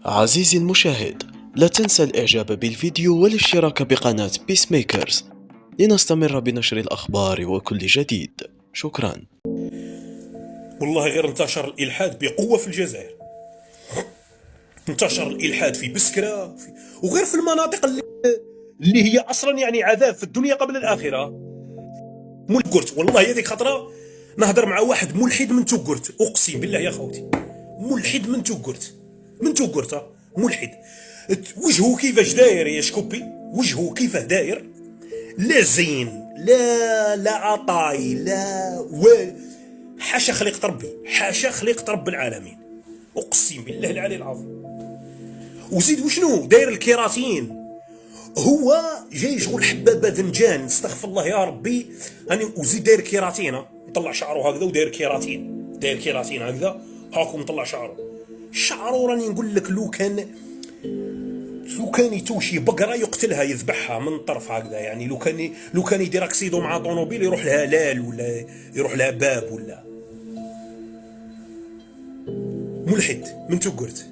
عزيزي المشاهد، لا تنسى الإعجاب بالفيديو والاشتراك بقناة بيس ميكرز لنستمر بنشر الأخبار وكل جديد. شكرا. والله غير انتشر الإلحاد بقوة في الجزائر. انتشر الإلحاد في بسكرة وغير في المناطق اللي هي أصلا يعني عذاب في الدنيا قبل الآخرة. قلت والله هذيك خطرة نهضر مع واحد ملحد من توقرت، أقسم بالله يا خوتي ملحد من توقرت، ملحد. وجهه كيفاش داير يا شكوبي، وجهه كيفاه داير، لا زين لا عطاي لا حاشا خليقة ربي، حاشا خليقة رب العالمين، أقسم بالله العلي العظيم. وزيد وشنو داير الكيراتين، هو جاي شغل حبابة ذنجان، استغفر الله يا ربي. وزيد داير كيراتين، يطلع شعره هكذا وداير كيراتين هكذا هاكم مطلع شعره راني نقول لك لو كان يتوشي بقرة يقتلها يذبحها من طرف هكذا، يعني لو كان يدير اكسيدو مع طونوبيل يروح لها لال ولا يروح لها باب ولا. ملحد من توقرت.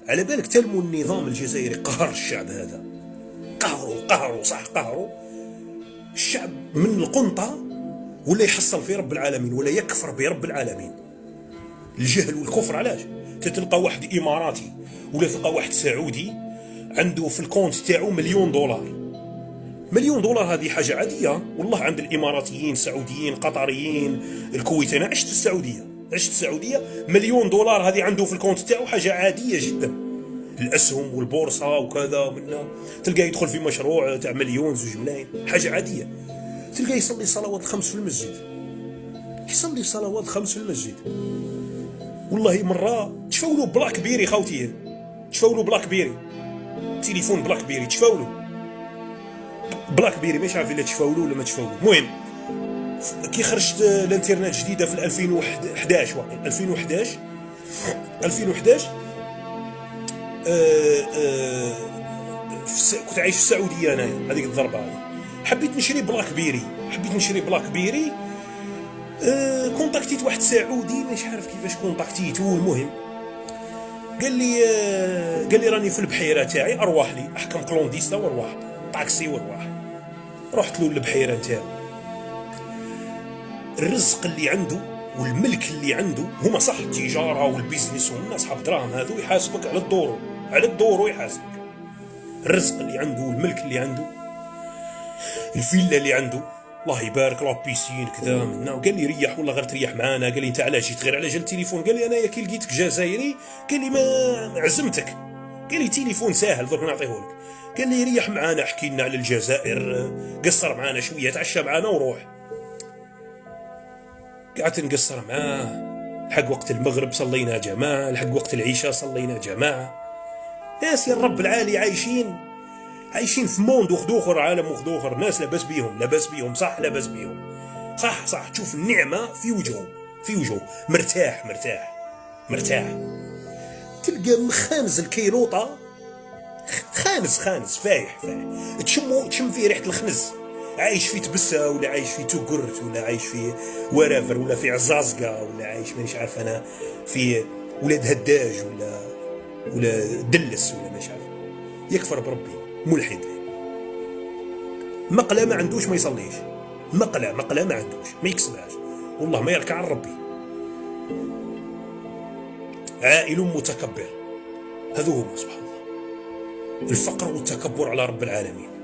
على بالك تلمو النظام الجزائري قهر الشعب هذا، قهروا الشعب من القنطة، ولا يحصل في رب العالمين ولا يكفر برب العالمين. الجهل والكفر علاش؟ تلقى واحد إماراتي ولا تلقى واحد سعودي عنده في الكونت تاعو $1,000,000. $1,000,000 هذه حاجة عادية والله عند الإماراتيين، السعوديين، القطريين، الكويتيين. عشت في السعودية $1,000,000 هذه عنده في الكونت تاعو حاجة عادية جدا. الأسهم والبورصة وكذا منا، تلقى يدخل في مشروع تاع 1,000,000 2 ملايين، حاجة عادية. تلقى يصلي صلوات الخمس في المسجد، والله مرة تشفاولو بلاك بيري خوتي، تليفون بلاك بيري تشفاولو بلاك بيري، مش عارف الا تشفاولو ولا ما تشفاولو. المهم كي خرجت الانترنت جديده في 2011 واقع 2011 كنت عايش في السعوديه انايا هذيك الضربه هذه. حبيت نشري بلاك بيري. كونتاكتيت واحد سعودي مش عارف كيفاش كونتاكتيتو. المهم قال لي راني في البحيره تاعي، ارواح لي احكم كلونديستا وارواح طاكسي وارواح. رحت له البحيره تاعو. الرزق اللي عنده والملك اللي عنده هما صح التجاره والبيزنس والناس اصحاب دراهم هذو يحاسبك على الدور ويحاسبك. الرزق اللي عنده والملك اللي عنده، الفيلا اللي عنده الله يبارك له، بيسين كذا منا. وقال لي ريح والله غير تريح معانا. قال لي انت علاش جيت غير على جال التليفون؟ قال لي انايا كي لقيتك جزائري قال لي ما عزمتك، قال لي تليفون ساهل درك نعطيهولك. قال لي ريح معانا، احكي لنا على الجزائر، قصر معانا شويه، تعشى معانا وروح. قعدت نقصر معاه لحق وقت المغرب صلينا جماعه، لحق وقت العشاء صلينا جماعه. ناس يا الرب العالي عايشين في موند وخدوخر، عالم وخدوخر، ناس لاباس بيهم صح، لاباس بيهم صح. تشوف النعمة في وجهه مرتاح. تلقى مخانز الكيلوطة، خانز فايح تشم فيه ريحة الخنز، عايش في تبسة ولا عايش في توقرت ولا عايش في ورافر ولا في عزازقة ولا عايش مانيش عارف انا في ولاد هداج ولا دلس ولا مش عارف. يكفر بربي، ملحد، مقلة ما عندوش، ما يصليش، مقلة ما عندوش، ما يكسبهاش، والله ما يركع عن ربي. عائل متكبر، هذو هما سبحان الله، الفقر والتكبر على رب العالمين.